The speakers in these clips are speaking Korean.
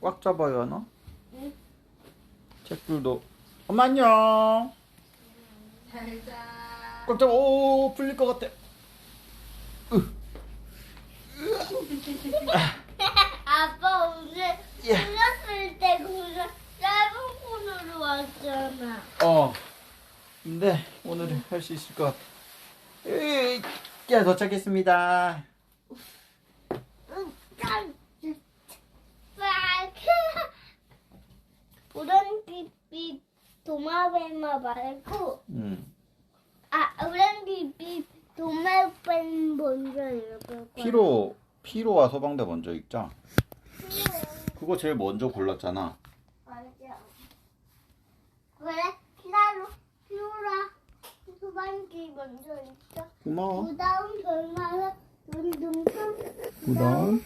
꽉 잡아요, 너? 응? 책줄도. 엄마 안녕. 잘자. 꽉 잡아. 오, 풀릴 것 같아. 아빠 오늘 예. 불렀을 때 그냥 짧은 폰으로 왔잖아. 근데 오늘은 할 수 있을 것 같아. 도착했습니다. 짠. 빡. 오렌지빛 도마뱀마 말고 오렌지빛 도마뱀 먼저 읽을 거야. 피로와 소방대 먼저 읽자. 그거 제일 먼저 골랐잖아. 맞아. 그래? 기다려. 피오라. 소방기 먼저 읽자. 고마워. 그 다음 결말은 둥둥둥. 그 다음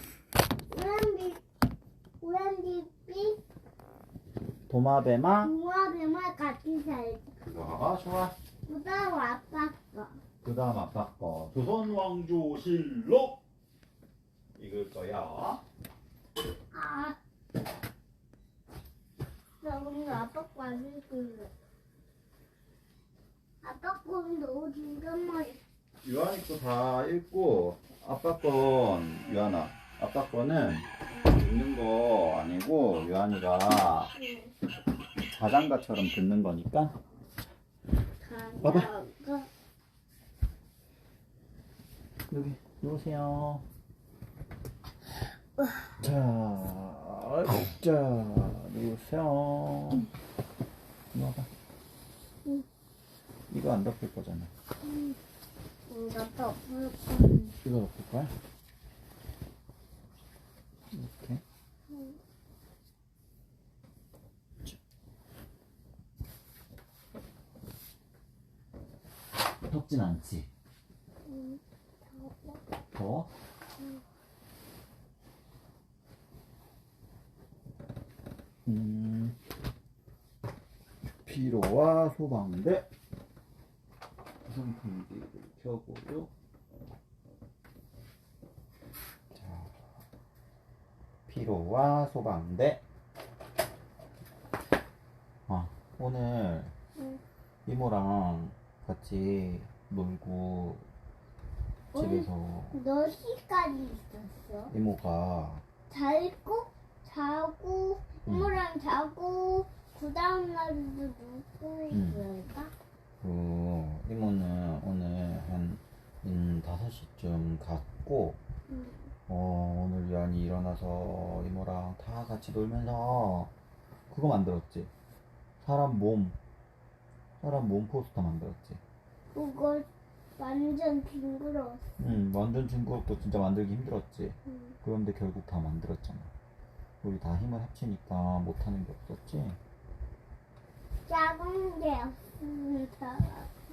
오렌지빛 도마뱀아. 도마뱀마 같이 살자. 좋아. 그 다음 아빠 거. 그 다음 아빠 거. 조선왕조실록 읽을 거야. 나 오늘 아빠 거 안 읽을래. 아빠 거는 너무 긴단 말이야. 유한이 거 다 읽고 아빠 건 유한아. 아빠 거는 읽는 거 아니고 유한이가 자장가처럼 듣는 거니까. 봐봐. 여기 누우세요. 자, 누우세요. 이거 봐. 이거 안 덮을 거잖아. 나 덮을 거야. 이거 덮을 거야? 이렇게. 덥진 않지? 더워? 피로와 소방대 선풍기를 켜고요. 자, 피로와 소방대. 오늘 이모랑 같이 놀고 집에서 몇 시까지 있었어? 이모가 자고 이모랑 자고 그 다음 날도 누구 있을까? 이모는 오늘 한 5시쯤 갔고 오늘 유한이 일어나서 이모랑 다 같이 놀면서 그거 만들었지. 사람 몸 포스터 만들었지. 그거 완전 징그러웠어. 완전 징그럽고 진짜 만들기 힘들었지. 그런데 결국 다 만들었잖아. 우리 다 힘을 합치니까 못하는 게 없었지. 작은 게 없습니다.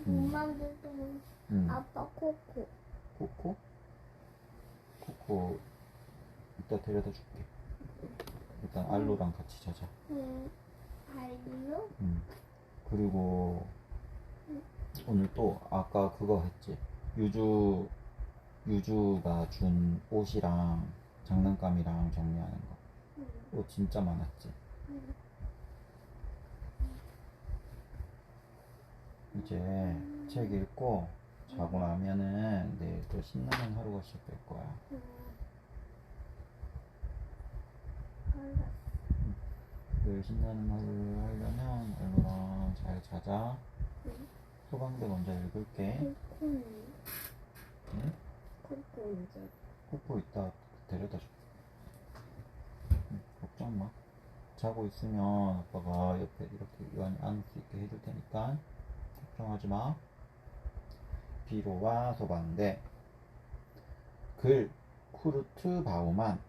못 만들고 아빠 코코. 코코 이따 데려다 줄게. 일단 알로랑 같이 자자. 알로? 그리고 오늘 또 아까 그거 했지. 유주가 준 옷이랑 장난감이랑 정리하는 거. 옷 진짜 많았지. 이제 책 읽고 자고 나면은 내일 또 신나는 하루가 시작될 거야. 내일 신나는 하루를 하려면 알로랑 잘 자자. 소방대 먼저 읽을게. 코코 이제. 코코 이따 데려다 줄게. 걱정 마. 자고 있으면 아빠가 옆에 이렇게 유한이 안을 수 있게 해줄 테니까 걱정하지 마. 피로와 소방대. 글 쿠르트 바우만.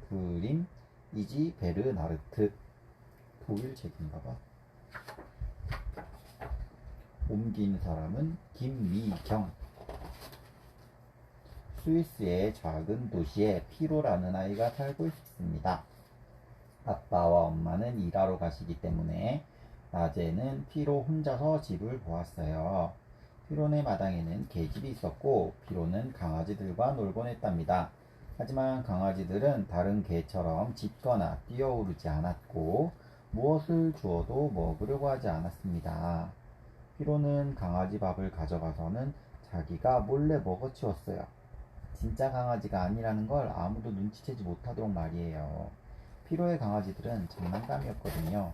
그림 이지 베르나르트. 독일 책인가봐. 옮긴 사람은 김미경. 스위스의 작은 도시에 피로라는 아이가 살고 있습니다. 아빠와 엄마는 일하러 가시기 때문에 낮에는 피로 혼자서 집을 보았어요. 피로네 마당에는 개집이 있었고 피로는 강아지들과 놀곤 했답니다. 하지만 강아지들은 다른 개처럼 짖거나 뛰어오르지 않았고 무엇을 주어도 먹으려고 하지 않았습니다. 피로는 강아지 밥을 가져가서는 자기가 몰래 먹어치웠어요. 진짜 강아지가 아니라는 걸 아무도 눈치채지 못하도록 말이에요. 피로의 강아지들은 장난감이었거든요.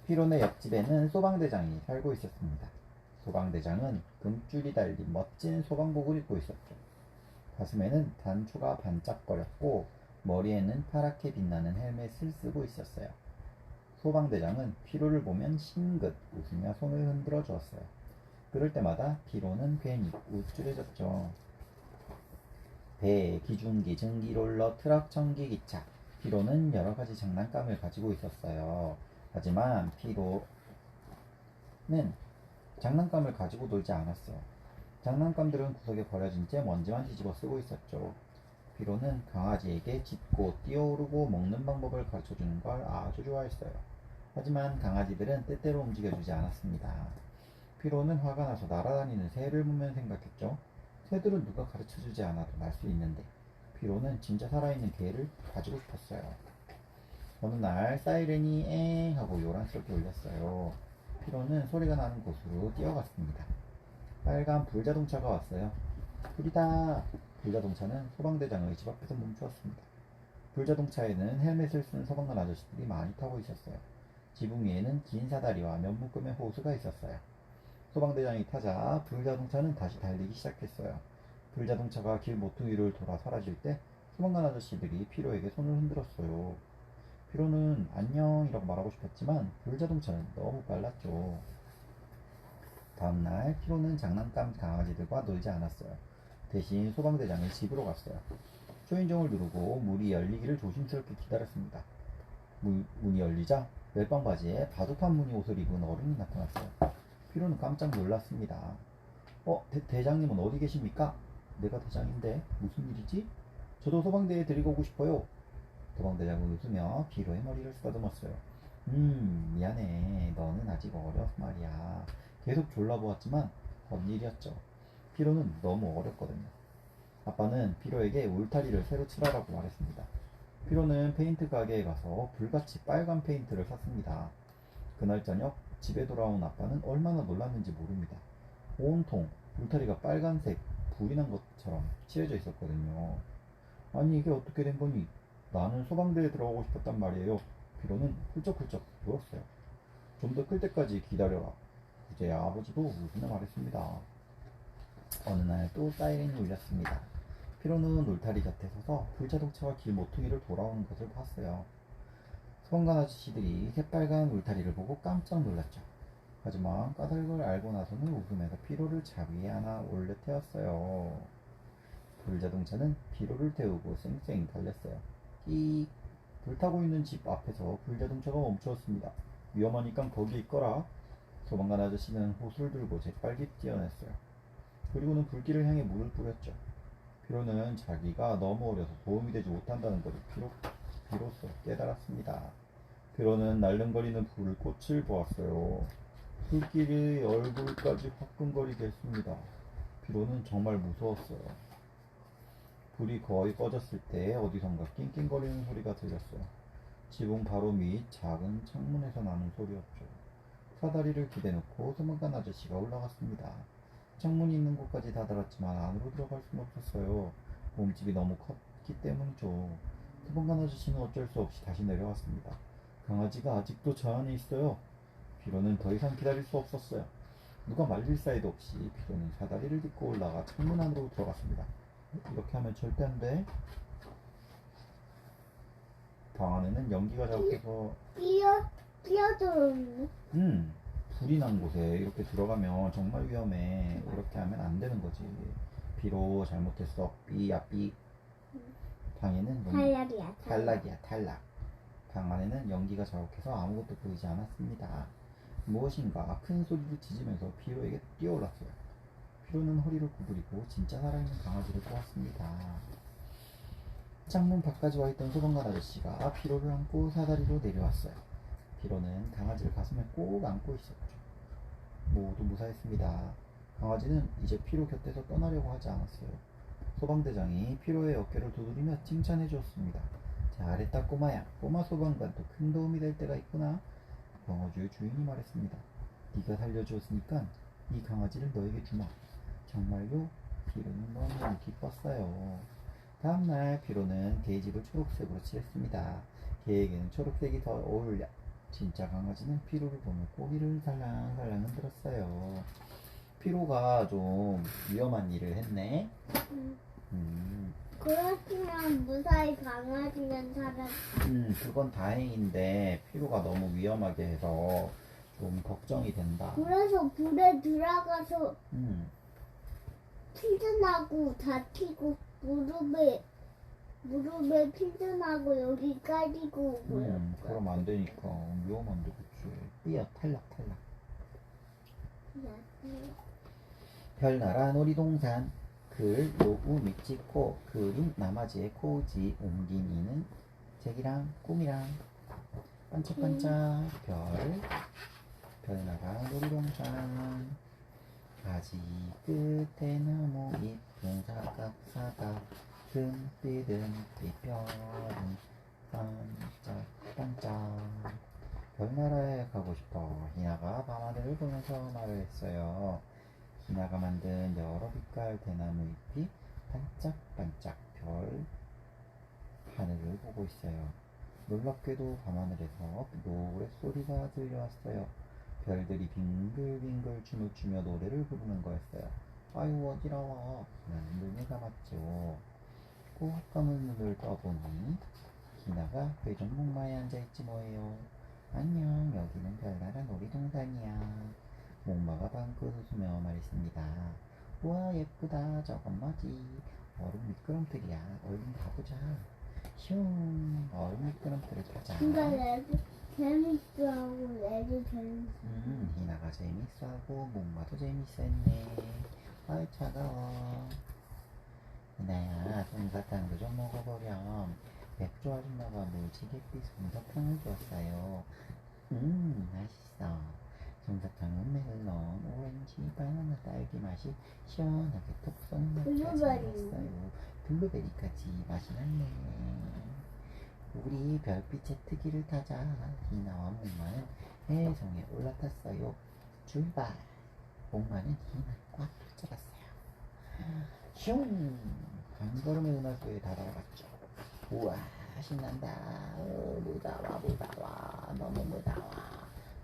피로네 옆집에는 소방대장이 살고 있었습니다. 소방대장은 금줄이 달린 멋진 소방복을 입고 있었죠. 가슴에는 단추가 반짝거렸고 머리에는 파랗게 빛나는 헬멧을 쓰고 있었어요. 소방대장은 피로를 보면 싱긋 웃으며 손을 흔들어 주었어요. 그럴 때마다 피로는 괜히 우쭐해졌죠. 배, 기중기, 증기롤러, 트럭, 전기기차. 피로는 여러 가지 장난감을 가지고 있었어요. 하지만 피로는 장난감을 가지고 놀지 않았어요. 장난감들은 구석에 버려진 채 먼지만 뒤집어 쓰고 있었죠. 피로는 강아지에게 짖고 뛰어오르고 먹는 방법을 가르쳐주는 걸 아주 좋아했어요. 하지만 강아지들은 때때로 움직여주지 않았습니다. 피로는 화가 나서 날아다니는 새를 보면 생각했죠. 새들은 누가 가르쳐주지 않아도 날 수 있는데 피로는 진짜 살아있는 개를 가지고 싶었어요. 어느 날 사이렌이 엥 하고 요란스럽게 울렸어요. 피로는 소리가 나는 곳으로 뛰어갔습니다. 빨간 불자동차가 왔어요. 불이다! 불자동차는 소방대장의 집 앞에서 멈추었습니다. 불자동차에는 헬멧을 쓴 소방관 아저씨들이 많이 타고 있었어요. 지붕 위에는 긴 사다리와 면 묶음의 호수가 있었어요. 소방대장이 타자 불자동차는 다시 달리기 시작했어요. 불자동차가 길 모퉁이를 돌아 사라질 때 소방관 아저씨들이 피로에게 손을 흔들었어요. 피로는 안녕이라고 말하고 싶었지만 불자동차는 너무 빨랐죠. 다음날 피로는 장난감 강아지들과 놀지 않았어요. 대신 소방대장의 집으로 갔어요. 초인종을 누르고 문이 열리기를 조심스럽게 기다렸습니다. 문이 열리자 멜빵 바지에 바둑판 무늬 옷을 입은 어른이 나타났어요. 피로는 깜짝 놀랐습니다. 대장님은 어디 계십니까? 내가 대장인데 무슨 일이지? 저도 소방대에 데리고 오고 싶어요. 소방대장은 웃으며 피로의 머리를 쓰다듬었어요. 미안해. 너는 아직 어려서 말이야. 계속 졸라보았지만 번일이었죠. 피로는 너무 어렸거든요. 아빠는 피로에게 울타리를 새로 칠하라고 말했습니다. 피로는 페인트 가게에 가서 불같이 빨간 페인트를 샀습니다. 그날 저녁 집에 돌아온 아빠는 얼마나 놀랐는지 모릅니다. 온통 울타리가 빨간색 불이 난 것처럼 칠해져 있었거든요. 아니 이게 어떻게 된 거니? 나는 소방대에 들어가고 싶었단 말이에요. 피로는 훌쩍훌쩍 누웠어요. 좀 더 클 때까지 기다려라. 이제 아버지도 웃으며 말했습니다. 어느 날 또 사이렌이 울렸습니다. 피로는 울타리 곁에 서서 불자동차가 길 모퉁이를 돌아오는 것을 봤어요. 소방관 아저씨들이 새빨간 울타리를 보고 깜짝 놀랐죠. 하지만 까닭을 알고 나서는 웃으면서 피로를 자위에 하나 올려 태웠어요. 불자동차는 피로를 태우고 쌩쌩 달렸어요. 끼익. 불타고 있는 집 앞에서 불자동차가 멈추었습니다. 위험하니까 거기 있거라. 소방관 아저씨는 호수를 들고 재빨리 뛰어냈어요. 그리고는 불길을 향해 물을 뿌렸죠. 피로는 자기가 너무 어려서 도움이 되지 못한다는 것을 비로소 깨달았습니다. 피로는 날름거리는 불꽃을 보았어요. 불길이 얼굴까지 화끈거리게 했습니다. 피로는 정말 무서웠어요. 불이 거의 꺼졌을 때 어디선가 낑낑거리는 소리가 들렸어요. 지붕 바로 밑 작은 창문에서 나는 소리였죠. 사다리를 기대놓고 소방관 아저씨가 올라갔습니다. 창문이 있는 곳까지 다다랐지만 안으로 들어갈 수는 없었어요. 몸집이 너무 컸기 때문이죠. 소방관 아저씨는 어쩔 수 없이 다시 내려왔습니다. 강아지가 아직도 저 안에 있어요. 피로는 더 이상 기다릴 수 없었어요. 누가 말릴 사이도 없이 피로는 사다리를 딛고 올라가 창문 안으로 들어갔습니다. 이렇게 하면 절대 안 돼. 방 안에는 연기가 자욱해서 뛰어들었네. 불이 난 곳에 이렇게 들어가면 정말 위험해. 이렇게 하면 안 되는 거지. 비로 잘못했어. 삐야 삐. 방에는 탈락이야 탈락. 방 안에는 연기가 자욱해서 아무것도 보이지 않았습니다. 무엇인가 큰 소리를 지르면서 피로에게 뛰어올랐어요. 피로는 허리를 구부리고 진짜 살아있는 강아지를 보았습니다. 창문 밖까지 와있던 소방관 아저씨가 피로를 안고 사다리로 내려왔어요. 피로는 강아지를 가슴에 꼭 안고 있었죠. 모두 무사했습니다. 강아지는 이제 피로 곁에서 떠나려고 하지 않았어요. 소방대장이 피로의 어깨를 두드리며 칭찬해 주었습니다. 잘했다 꼬마야. 꼬마 소방관도 큰 도움이 될 때가 있구나. 병어주의 주인이 말했습니다. 네가 살려주었으니까 이 강아지를 너에게 주마. 정말요? 피로는 너무 기뻤어요. 다음날 피로는 개집을 초록색으로 칠했습니다. 개에게는 초록색이 더 어울려. 진짜 강아지는 피로를 보며 고개를 살랑살랑 흔들었어요. 피로가 좀 위험한 일을 했네. 그렇지만 무사히 강아지는 살았다. 그건 다행인데 피로가 너무 위험하게 해서 좀 걱정이 된다. 그래서 불에 들어가서 음, 피드나고 다치고 무릎에 피드나고 여기 까지고 그러면 안 되니까 위험한데 그치. 삐어 탈락. 별나라 놀이동산 글 노우 미치코 그림 나머지의 코지 옮긴 이는 책이랑 꿈이랑 반짝반짝 별나라 놀이동산 가지 끝에 너무 이쁜 사각사각 듬빛듬빛 별은 반짝반짝 별나라에 가고 싶어. 희나가 밤하늘을 보면서 말을 했어요. 희나가 만든 여러 빛깔 대나무 잎이 반짝반짝 별 하늘을 보고 있어요. 놀랍게도 밤하늘에서 노랫소리가 들려왔어요. 별들이 빙글빙글 춤을 추며 노래를 부르는 거였어요. 아유 어지러워. 희나는 눈을 감았죠. 꼭 감은 눈을 떠보니 희나가 회전 목마에 앉아있지 뭐예요. 안녕, 여기는 별나라 놀이동산이야. 목마가 방긋 웃으며 말했습니다. 우와 예쁘다. 저건 뭐지? 얼음 미끄럼틀이야. 얼른 가보자. 슝, 얼음 미끄럼틀을 타자. 근데 애들 재밌어하고 애들 재밌어. 희나가 재밌어하고 목마도 재밌어했네. 아이 차가워. 희나야, 솜사탕도 좀 먹어보렴. 맥주 아줌마가 무지갯빛 솜사탕을 주었어요. 맛있어. 솜사탕은 멜론, 오렌지, 바나나, 딸기 맛이 시원하게 톡 쏘는 맛까지 났어요. 블루베리까지 맛이 났네. 우리 별빛의 특기를 타자. 희나와 목마는 해성에 올라탔어요. 출발. 목마는 희나 꽉 붙잡았어요. 슝! 한 걸음에 은하수에 달아갔죠. 우와 신난다. 무다와 너무 무다워.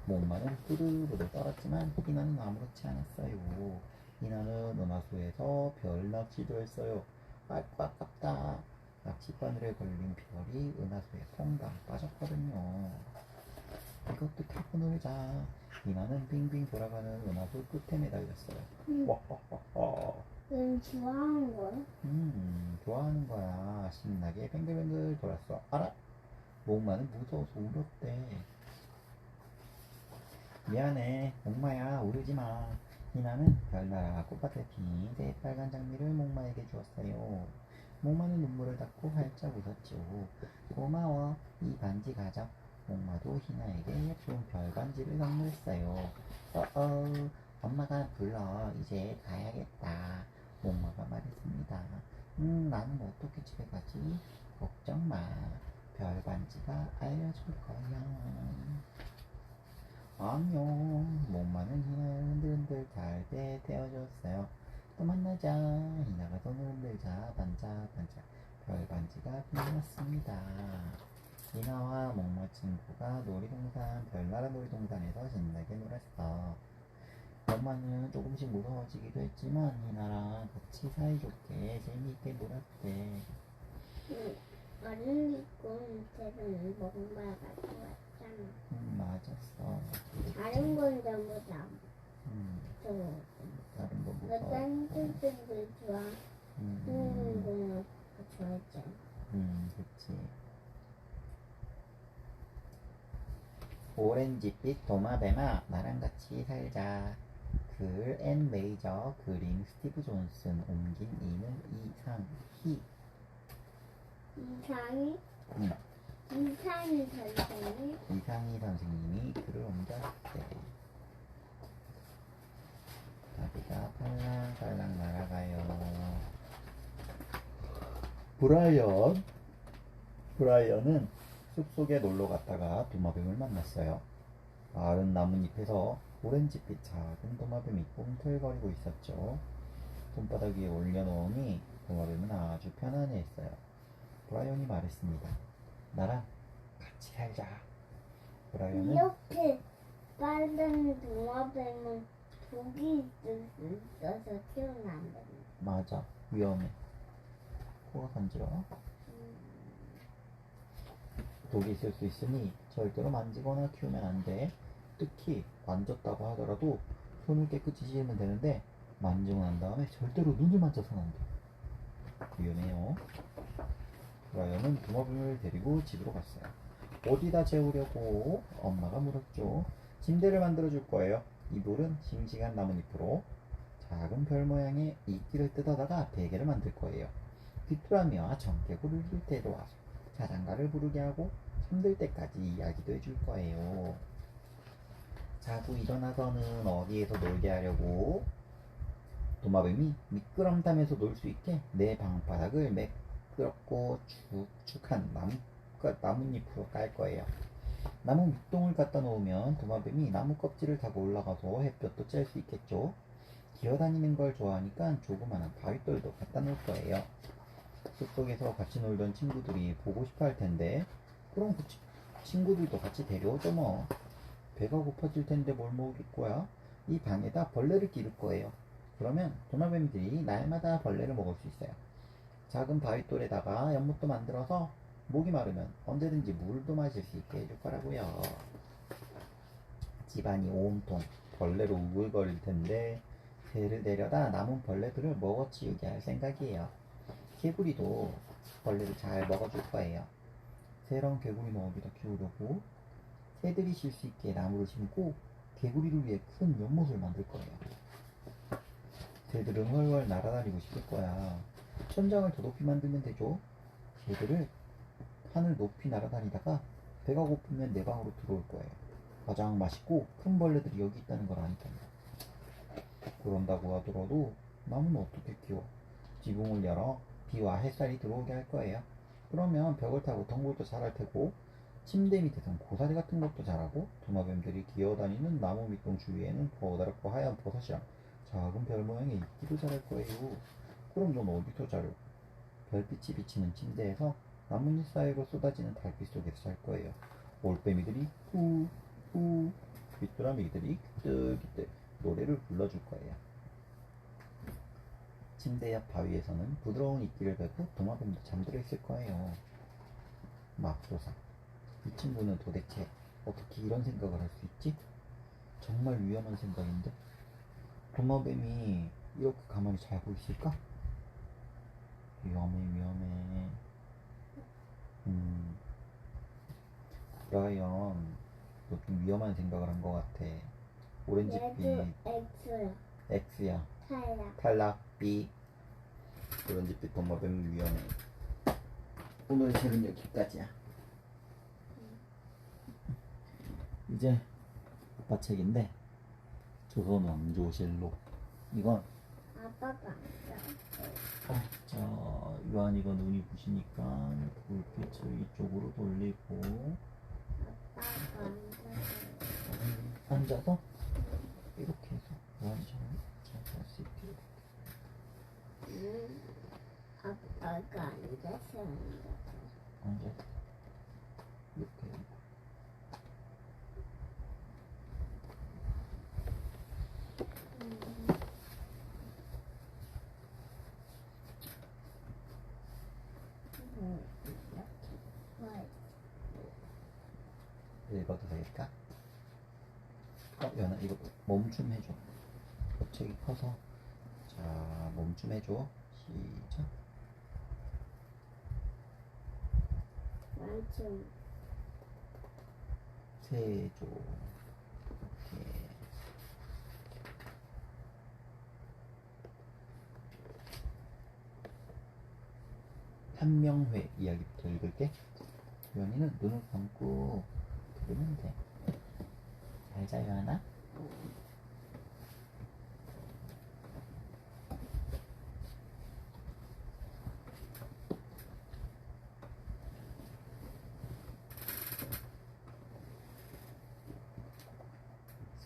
목마는 부들부들 떨었지만 희나는 아무렇지 않았어요. 희나는 은하수에서 별 낚시도 했어요. 아이고 아깝다. 낚싯바늘에 걸린 별이 은하수에 퐁당 빠졌거든요. 이것도 타고 놀자. 희나는 빙빙 돌아가는 은하수 끝에 매달렸어요. 와하하하. 넌 좋아하는 거야? 좋아하는 거야. 신나게 뱅글뱅글 돌았어. 알아? 목마는 무서워서 울었대. 미안해. 목마야, 울지 마. 희나는 별나라 꽃밭에 핀 새빨간 장미를 목마에게 주었어요. 목마는 눈물을 닦고 활짝 웃었죠. 고마워. 이 반지 가져. 목마도 희나에게 예쁜 별 반지를 선물했어요. 엄마가 불러. 이제 가야겠다. 목마가 말했습니다. 나는 어떻게 집에 가지? 걱정 마. 별 반지가 알려줄 거야. 안녕. 목마는 희나를 흔들흔들 달에 태워줬어요. 또 만나자. 희나가 손을 흔들자 반짝반짝 별 반지가 빛났습니다. 희나와 목마 친구가 별나라 놀이동산에서 신나게 놀았어. 목마는 조금씩 무서워지기도 했지만 희나랑 같이 사이좋게 재미있게 놀았대. 어른 밑에는 목마가 좋았잖아. 맞았어. 다른 건 전부 다 무서워. 다른 거 너 무서워. 딴짓들도 좋아. 거 좋아했잖아. 그치. 오렌지빛 도마뱀아 나랑 같이 살자. 글 앤 메이저 그림 스티브 존슨 옮긴 이는 이상희. 이상희 선생님이 글을 옮겼대. 나비가 팔랑팔랑 날아가요. 브라이언은 숲속에 놀러 갔다가 도마뱀을 만났어요. 마른 나뭇잎에서 오렌지빛 작은 도마뱀이 꿈틀거리고 있었죠. 손바닥 위에 올려놓으니 도마뱀은 아주 편안해했어요. 브라이언이 말했습니다. 나랑 같이 살자. 브라이언은 이렇게 빠른 도마뱀은 독이 있어서 키우면 안 됩니다. 맞아, 위험해. 코가 간지러워. 독이 있을 수 있으니 절대로 만지거나 키우면 안 돼. 특히 만졌다고 하더라도 손을 깨끗이 씻으면 되는데 만지고 난 다음에 절대로 눈을 만져서는 안 돼. 위험해요. 브라이언은 도마뱀을 데리고 집으로 갔어요. 어디다 재우려고? 엄마가 물었죠. 침대를 만들어줄 거예요. 이불은 싱싱한 나뭇잎으로 작은 별 모양의 이끼를 뜯어다가 베개를 만들 거예요. 귀뚜라미와 전개구를 데려와서 자장가를 부르게 하고 잠들 때까지 이야기도 해줄 거예요. 자고 일어나서는 어디에서 놀게 하려고? 도마뱀이 미끄럼tam에서 놀 수 있게 내 방바닥을 매끄럽고 축축한 나뭇잎으로 깔 거예요. 나무 밑동을 갖다 놓으면 도마뱀이 나무 껍질을 타고 올라가서 햇볕도 쬐을 수 있겠죠. 기어다니는 걸 좋아하니까 조그마한 바위돌도 갖다 놓을 거예요. 숲속에서 같이 놀던 친구들이 보고 싶어 할 텐데 그럼 그 친구들도 같이 데려오죠 뭐. 배가 고파질 텐데 뭘 먹을 거야? 이 방에다 벌레를 기를 거예요. 그러면 도마뱀들이 날마다 벌레를 먹을 수 있어요. 작은 바위돌에다가 연못도 만들어서 목이 마르면 언제든지 물도 마실 수 있게 해줄 거라고요. 집안이 온통 벌레로 우글거릴 텐데 새를 데려다 남은 벌레들을 먹어치우게 할 생각이에요. 개구리도 벌레를 잘 먹어줄 거예요. 새랑 개구리는 어디다 키우려고? 새들이 쉴 수 있게 나무를 심고 개구리를 위해 큰 연못을 만들 거예요. 새들은 훨훨 날아다니고 싶을 거야. 천장을 더 높이 만들면 되죠. 새들을 하늘 높이 날아다니다가 배가 고프면 내 방으로 들어올 거예요. 가장 맛있고 큰 벌레들이 여기 있다는 걸 아니까요. 그런다고 하더라도 나무는 어떻게 키워? 지붕을 열어 비와 햇살이 들어오게 할 거예요. 그러면 벽을 타고 덩굴도 자랄 테고 침대 밑에선 고사리 같은 것도 자라고 도마뱀들이 기어다니는 나무 밑동 주위에는 커다랗고 하얀 버섯이랑 작은 별 모양의 이끼도 자랄 거예요. 그럼 넌 어디서 자려? 별빛이 비치는 침대에서 나뭇잎 사이로 쏟아지는 달빛 속에서 잘 거예요. 올빼미들이 후후, 귀뚜라미들이 기특기특 노래를 불러줄 거예요. 침대 옆 바위에서는 부드러운 이끼를 베고 도마뱀도 잠들어 있을 거예요. 맙소사, 이 친구는 도대체 어떻게 이런 생각을 할 수 있지? 정말 위험한 생각인데 도마뱀이 이렇게 가만히 자고 있을까? 위험해. 브라이언, 너 좀 위험한 생각을 한 것 같아. 오렌지빛 얘도 X야. X야. 탈락. 탈락 B. 오렌지빛 도마뱀 위험해. 오늘 책은 여기까지야. 이제 아빠 책인데 조선 왕조실록. 이건 아빠가 자, 유한이가 눈이 부시니까 불빛을 이쪽으로 돌리고 아빠가 앉아서 이렇게 해서 유한이 잘 수 있게 아빠가 앉아서 앉아서 이렇게 읽어도 되겠다? 연아 이거 멈춤 해줘. 책이 커서. 자, 멈춤 해줘. 시작. 완전 세조. 이렇게. 한명회 이야기부터 읽을게. 유한이는 눈을 감고 들으면 돼. 잘 자, 유한아.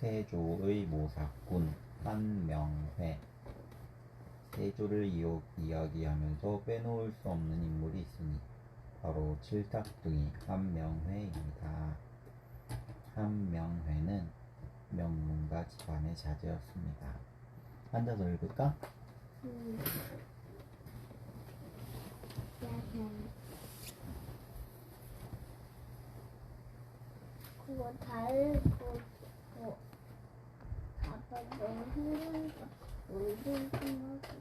세조의 모사꾼 한명회. 세조를 이야기하면서 빼놓을 수 없는 인물이 있으니 바로 칠삭둥이 한명회입니다. 한명회는 명문가 집안의 자제였습니다. 앉아서 읽을까? 그거 다 읽고 아빠 너무 힘드니까 놀고 생각했어.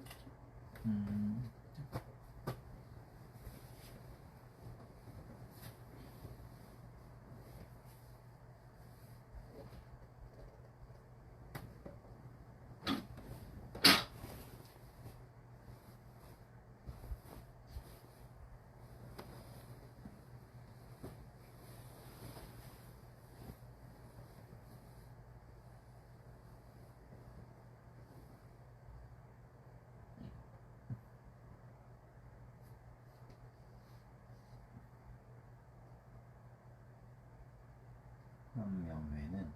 한명회는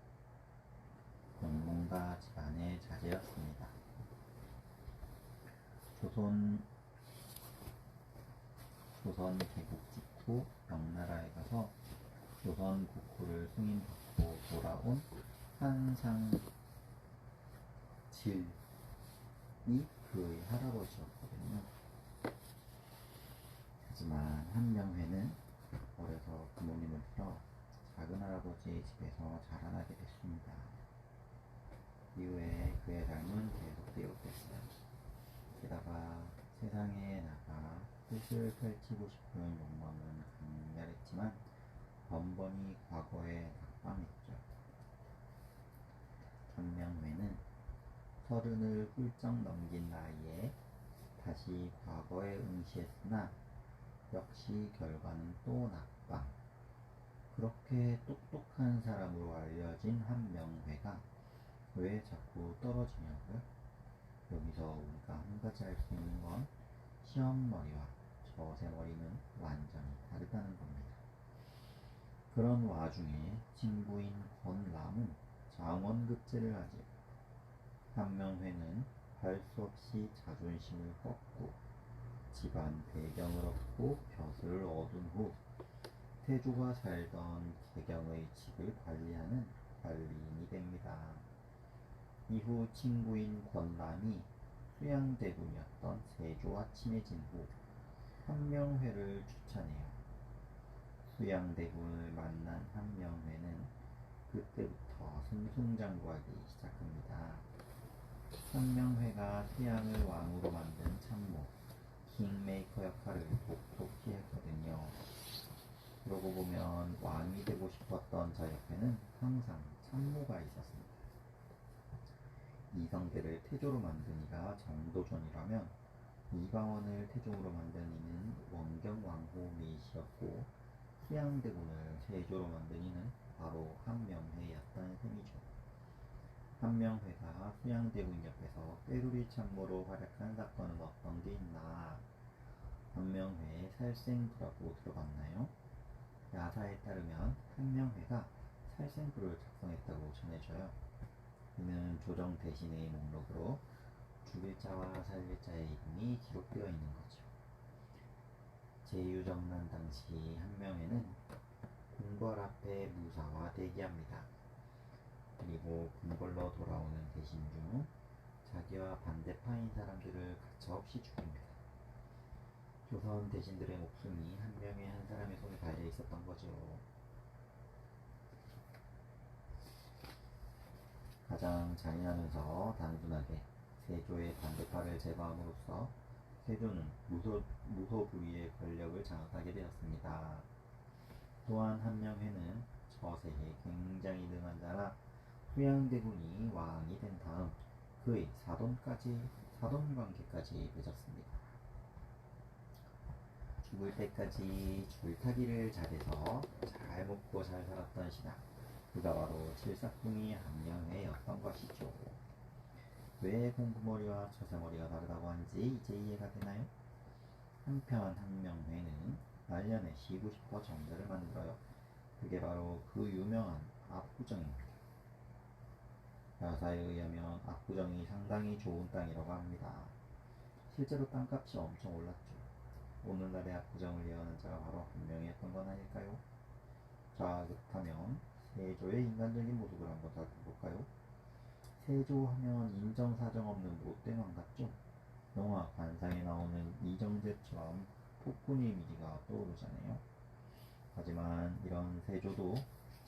명문가 집안의 자제였습니다. 조선 개국 직후 명나라에 가서 조선 국호를 승인받고 돌아온 한상질이 그의 할아버지였거든요. 하지만 한명회는 어려서 부모님을 잃어 작은 할아버지의 집에서 자라나게 됐습니다. 이후에 그의 삶은 계속되었겠어요. 게다가 세상에 나가 뜻을 펼치고 싶은 욕망은 강렬했지만 번번이 과거에 낙방했죠. 한명회는 30을 훌쩍 넘긴 나이에 다시 과거에 응시했으나 역시 결과는 또 낙방. 그렇게 똑똑한 사람으로 알려진 한명회가 왜 자꾸 떨어지냐고요? 여기서 우리가 한 가지 알 수 있는 건 시험머리와 저세머리는 완전히 다르다는 겁니다. 그런 와중에 친구인 권람은 장원급제를 하지. 한명회는 할 수 없이 자존심을 꺾고 집안 배경을 얻고 벼슬을 얻은 후 태조가 살던 개경의 집을 관리하는 관리인이 됩니다. 이후 친구인 권람이 수양대군이었던 세조와 친해진 후 한명회를 추천해요. 수양대군을 만난 한명회는 그때부터 승승장구하기 시작합니다. 한명회가 수양을 왕으로 만든 참모 킹메이커 역할을 톡톡히 했거든요. 그러고 보면 왕이 되고 싶었던 저 옆에는 항상 참모가 있었습니다. 이성계를 태조로 만든 이가 정도전이라면 이방원을 태종으로 만든 이는 원경왕후 미시였고 수양대군을 세조로 만든 이는 바로 한명회였다는 셈이죠. 한명회가 수양대군 옆에서 꾀루리 참모로 활약한 사건은 어떤 게 있나? 한명회의 살생부라고 들어봤나요? 야사에 따르면 한명회가 살생부를 작성했다고 전해져요. 이는 조정 대신의 목록으로 죽일 자와 살릴 자의 이름이 기록되어 있는 거죠. 제유정난 당시 한명회는 궁궐 앞에 무사와 대기합니다. 그리고 궁궐로 돌아오는 대신 중 자기와 반대파인 사람들을 가차없이 죽입니다. 조선 대신들의 목숨이 한명회 한 사람의 손에 달려 있었던 거죠. 가장 잔인하면서 단순하게 세조의 반대파를 제거함으로써 세조는 무소불위의 권력을 장악하게 되었습니다. 또한 한명회는 저세에 굉장히 능한 자라 수양대군이 왕이 된 다음 그의 사돈관계까지 맺었습니다. 죽을 때까지 줄타기를 잘해서 잘 먹고 잘 살았던 신하, 그가 바로 칠삭둥이 한명회였던 것이죠. 왜 공부머리와 처세머리가 다르다고 하는지 이제 이해가 되나요? 한편 한명회는 말년에 쉬고 싶어 정자를 만들어요. 그게 바로 그 유명한 압구정입니다. 여사에 의하면 압구정이 상당히 좋은 땅이라고 합니다. 실제로 땅값이 엄청 올랐죠. 오늘날의 압구정을 예언한 자가 바로 한 명이었던 건 아닐까요? 자, 그렇다면 세조의 인간적인 모습을 한번 살펴볼까요? 세조하면 인정사정 없는 못된 왕 같죠? 영화 관상에 나오는 이정재처럼 폭군의 이미지가 떠오르잖아요. 하지만 이런 세조도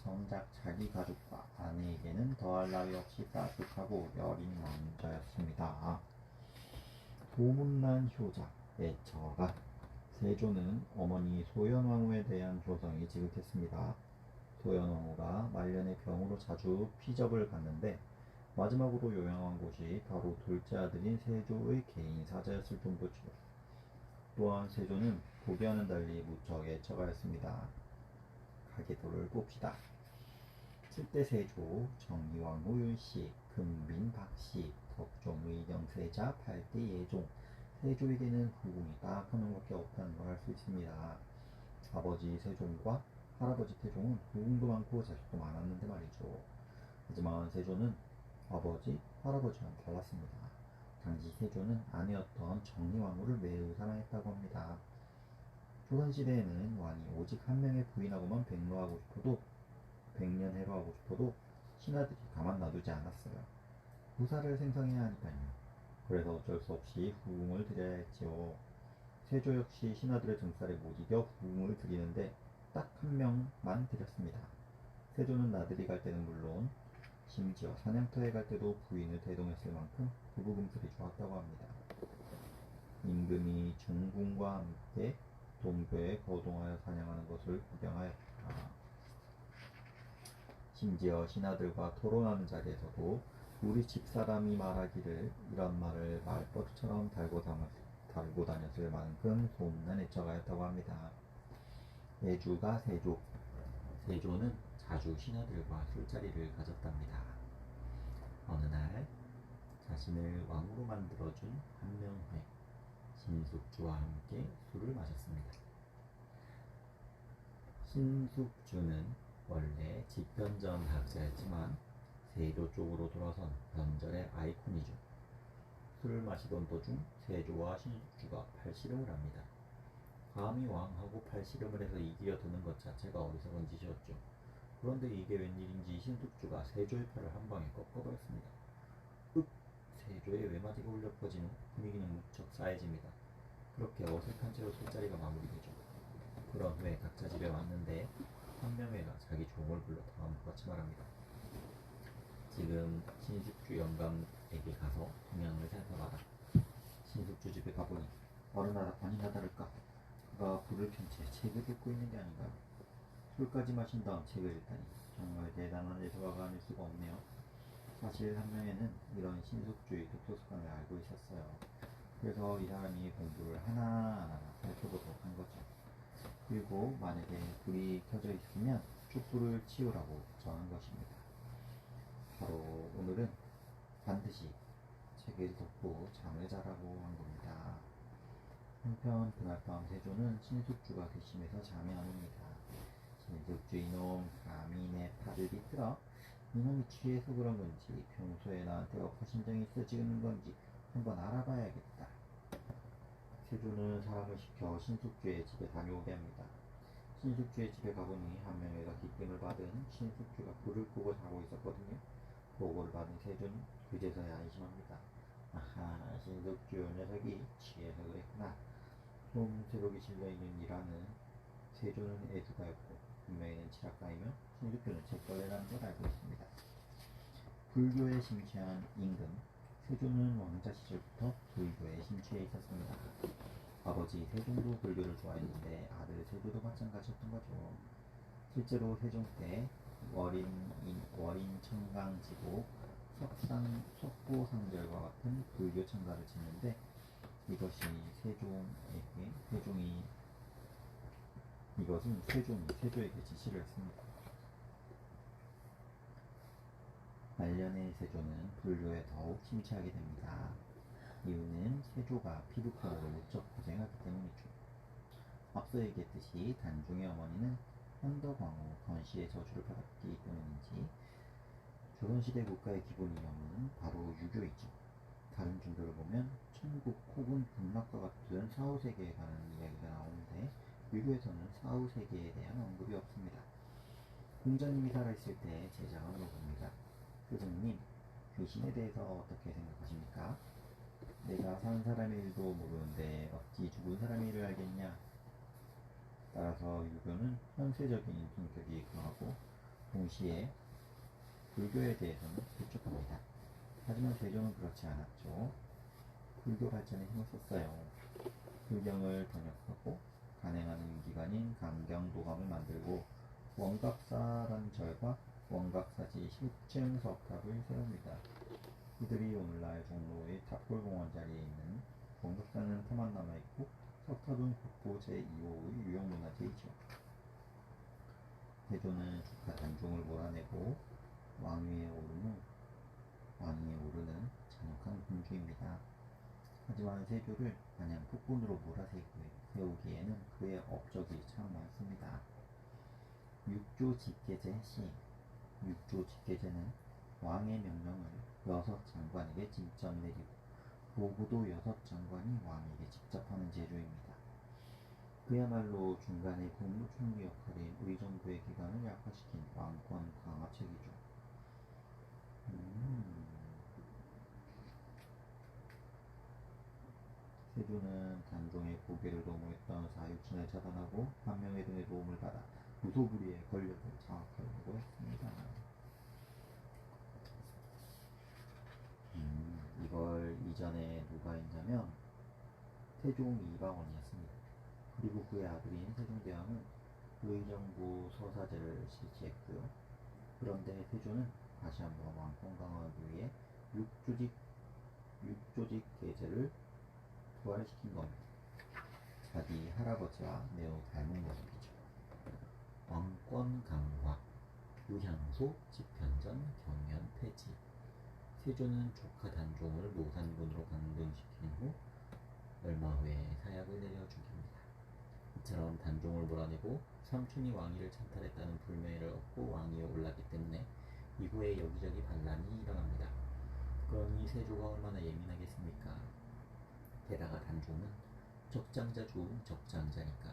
정작 자기 가족과 아내에게는 더할 나위 없이 따뜻하고 여린 남자였습니다. 소문난 효자, 애처가 세조는 어머니 소현왕후에 대한 조성이 지극했습니다. 소현왕후가 말년에 병으로 자주 피접을 갔는데 마지막으로 요양한 곳이 바로 둘째 아들인 세조의 개인 사자였을 정도지요. 또한 세조는 보기와는 달리 무척 애처가였습니다. 가계도를 봅시다. 7대 세조, 정의왕후 윤씨, 금빈 박씨, 덕종의 영세자 8대 예종. 세조에게는 후궁이 딱 한 명밖에 없다는 걸 알 수 있습니다. 아버지 세종과 할아버지 태종은 후궁도 많고 자식도 많았는데 말이죠. 하지만 세조는 아버지, 할아버지와는 달랐습니다. 당시 세조는 아내였던 정의왕후를 매우 사랑했다고 합니다. 조선시대에는 왕이 오직 한 명의 부인하고만 백년해로하고 싶어도 신하들이 가만 놔두지 않았어요. 후사를 생성해야 하니까요. 그래서 어쩔 수 없이 후궁을 드려야 했지요. 세조 역시 신하들의 등살에 못 이겨 후궁을 드리는데 딱 한 명만 드렸습니다. 세조는 나들이 갈 때는 물론 심지어 사냥터에 갈 때도 부인을 대동했을 만큼 부부금슬이 좋았다고 합니다. 임금이 중궁과 함께 동교에 거동하여 사냥하는 것을 구경하였다. 심지어 신하들과 토론하는 자리에서도 우리 집사람이 말하기를 이런 말을 말버릇처럼 달고 다녔을 만큼 소문난 애처가였다고 합니다. 예주가 세조. 세조는 자주 신하들과 술자리를 가졌답니다. 어느 날 자신을 왕으로 만들어준 한명회 신숙주와 함께 술을 마셨습니다. 신숙주는 원래 집변전 학자였지만 세조 쪽으로 돌아선 변절의 아이콘이죠. 술을 마시던 도중 세조와 신숙주가 팔씨름을 합니다. 감히 왕하고 팔씨름을 해서 이기려 드는 것 자체가 어리석은 짓이었죠. 그런데 이게 웬일인지 신숙주가 세조의 팔을 한 방에 꺾어버렸습니다. 윽! 세조의 외마디가 울려 퍼지는 분위기는 무척 싸해집니다. 그렇게 어색한 채로 술자리가 마무리되죠. 그런 후에 각자 집에 왔는데 한명회가 자기 종을 불러 다음과 같이 말합니다. 지금 신숙주 영감에게 가서 동향을 살펴봐라. 신숙주 집에 가보니 아니나 다를까 그가 불을 편 채 책을 읽고 있는 게 아닌가요? 술까지 마신 다음 책을 읽다니 정말 대단한 예술가가 아닐 수가 없네요. 사실 한명회는 이런 신숙주의 독서 습관을 알고 있었어요. 그래서 이 사람이 공부를 하나하나 살펴보도록 한 거죠. 그리고 만약에 불이 켜져 있으면 촛불을 치우라고 정한 것입니다. 바로 오늘은 반드시 책을 덮고 잠을 자라고 한 겁니다. 한편 그날 밤 세조는 신숙주가 괘씸해서 잠이 안 옵니다. 신숙주 이놈 감히 내 팔을 비틀어? 이놈이 취해서 그런 건지 평소에 나한테 업허심정이 있어지는 건지 한번 알아봐야겠다. 세조는 사람을 시켜 신숙주의 집에 다녀오게 합니다. 신숙주의 집에 가보니 한명회가 기쁨을 받은 신숙주가 불을 끄고 자고 있었거든요. 보고를 받은 세조는 그제서야 안심합니다. 아하, 신숙주 녀석이 취해서 그랬구나. 좀 새록이 실려있는 이라는 세조는 애주가였고 한명회는 칠학가이며 신숙주는 책벌레라는 걸 알고 있습니다. 불교에 심취한 임금 세조는 왕자 시절부터 불교에 심취해 있었습니다. 아버지 세종도 불교를 좋아했는데 아들 세조도 마찬가지였던 거죠. 실제로 세종 때 월인 청강지고 석고상절과 같은 불교 chan가를 짓는데 이것은 세종이 세조에게 지시를 했습니다. 말년의 세조는 불교에 더욱 심취하게 됩니다. 이유는 세조가 피부과로 무척 고생하기 때문이죠. 앞서 얘기했듯이 단종의 어머니는 현덕왕후 건씨의 저주를 받았기 때문인지 조선시대 국가의 기본 이념은 바로 유교이죠. 다른 종교를 보면 천국 혹은 극락과 같은 사후세계에 관한 이야기가 나오는데 유교에서는 사후세계에 대한 언급이 없습니다. 공자님이 살아있을 때 제자가 물어봅니다. 스승님, 귀신에 대해서 어떻게 생각하십니까? 내가 산 사람의 일도 모르는데 어찌 죽은 사람의 일을 알겠냐? 따라서 유교는 현세적인 성격이 강하고 동시에 불교에 대해서는 부족합니다. 하지만 세종은 그렇지 않았죠. 불교 발전에 힘을 썼어요. 불경을 번역하고 간행하는 기관인 강경도감을 만들고 원각사란 절과 원각사지 실증 석탑을 세웁니다. 이들이 오늘날 종로의 탑골공원 자리에 있는 원각사는 터만 남아있고 석탑은 국보 제2호의 유형문화재이죠. 세조는 주가 단종을 몰아내고 왕위에 오르는 잔혹한 군주입니다. 하지만 세조를 마냥 폭군으로 몰아세우기에는 그의 업적이 참 많습니다. 육조 직계제 시행. 육조 직계제는 왕의 명령을 6장관에게 직접 내리고 보고도 6장관이 왕에게 직접 하는 제도입니다. 그야말로 중간에 국무총리 역할인 의정부의 기관을 약화시킨 왕권 강화책이죠. 세조는 단종의 고개를 도모했던 사육신을 차단하고 반명회 등의 도움을 받아 무소불위의 권력을 장악하려고 했습니다. 이걸 이전에 누가 했냐면 세종 이방원이었습니다. 그리고 그의 아들인 세종대왕은 의정부 서사제를 실시했고요. 그런데 세조는 다시 한번 왕권 강화를 위해 육조직 계제를 부활시킨 겁니다. 자기 할아버지와 매우 닮은 모습이죠. 왕권 강화, 유향소, 집현전, 경연 폐지. 세조는 조카 단종을 노산군으로 강등시킨 후 얼마 후에 사약을 내려 죽입니다. 이처럼 단종을 몰아내고 삼촌이 왕위를 찬탈했다는 불명예를 얻고 왕위에 올랐기 때문에 이후에 여기저기 반란이 일어납니다. 그러니 세조가 얼마나 예민하겠습니까? 게다가 단종은 적장자 중 적장자니까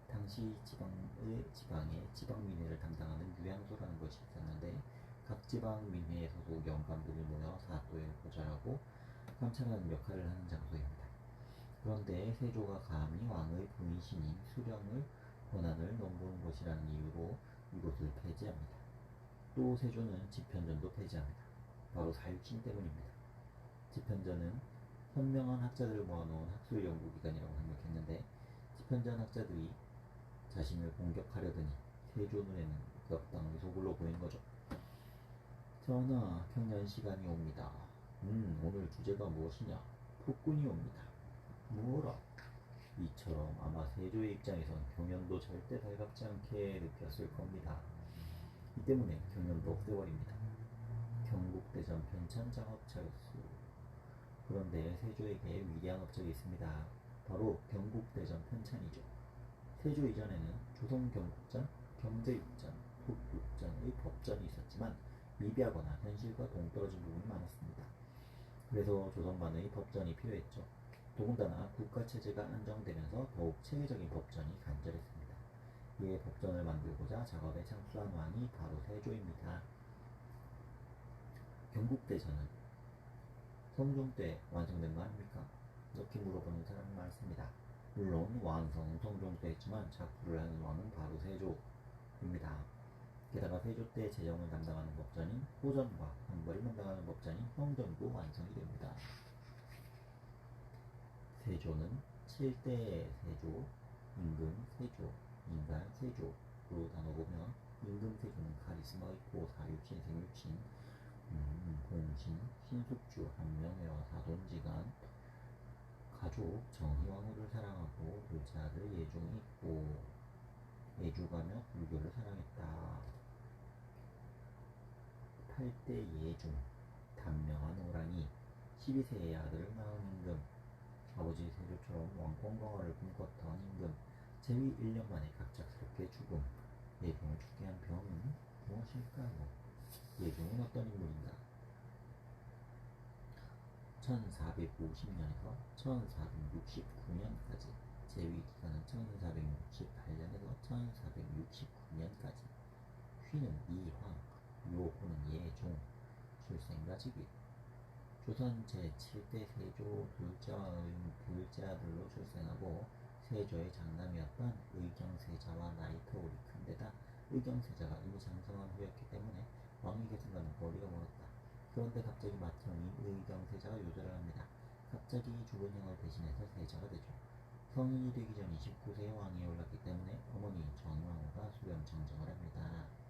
당시 지방의 지방민회를 담당하는 유양소라는 것이 있었는데 각 지방민회에 소속 영감들이 모여 사또를 보좌하고 감찰하는 역할을 하는 장소입니다. 그런데 세조가 감히 왕의 부인신인 수령을 권한을 넘보는 것이라는 이유로 이곳을 폐지합니다. 또 세조는 집현전도 폐지합니다. 바로 사육신 때문입니다. 집현전은 현명한 학자들을 모아놓은 학술 연구기관이라고 생각했는데 집현전 학자들이 자신을 공격하려더니 세조 눈에는 역당의 소굴로 보인 거죠. 전하, 경연 시간이 옵니다. 오늘 주제가 무엇이냐? 폭군이 옵니다. 뭐라? 이처럼 아마 세조의 입장에선 경연도 절대 달갑지 않게 느꼈을 겁니다. 이 때문에 경연도 없애버립니다. 경국대전 편찬 장업차였수. 그런데 세조에게 위대한 업적이 있습니다. 바로 경국대전 편찬이죠. 세조 이전에는 조선경국전, 경제육전, 북육전의 법전이 있었지만 미비하거나 현실과 동떨어진 부분이 많았습니다. 그래서 조선만의 법전이 필요했죠. 더군다나 국가체제가 안정되면서 더욱 체계적인 법전이 간절했습니다. 이에 법전을 만들고자 작업에 착수한 왕이 바로 세조입니다. 경국대전은 성종 때 완성된 거 아닙니까? 이렇게 물어보는 사람이 많습니다. 물론 완성은 성종 때 했지만 작부를 하는 왕은 바로 세조입니다. 게다가 세조 때 재정을 담당하는 법전인 호전과 한벌이 담당하는 법전인 형전도 완성이 됩니다. 세조는 7대 세조, 임금 세조, 인간 세조로 나눠보면 임금 세조는 카리스마 있고 사육신, 생육신, 공신, 신숙주, 한명회와 사돈지간, 가족, 정희왕후를 사랑하고 둘째 아들 예종이 있고 예주가며 불교를 사랑했다. 8대 예종, 단명한 호랑이, 12세의 아들을 낳은 임금, 아버지 세조처럼 왕권 강화를 꿈꿨던 임금, 재위 1년 만에 갑작스럽게 죽음. 예종을 죽게 한 병은 무엇일까요? 예종은 어떤 인물인가? 1450년에서 1469년까지, 재위 기간은 1468년에서 1469년까지. 휘는 이황, 요호는 예종. 출생과 직위. 조선 제7대 세조 둘째 아들로 출생하고 세조의 장남이었던 의경세자와 나이 터울이 큰 데다 의경세자가 이미 장성한 후였기 때문에 왕위 계승과는 거리가 멀었다. 그런데 갑자기 맏형인 의경세자가 요절을 합니다. 갑자기 죽은 형을 대신해서 세자가 되죠. 성인이 되기 전 29세에 왕위에 올랐기 때문에 어머니인 정왕후가 수렴청정을 합니다.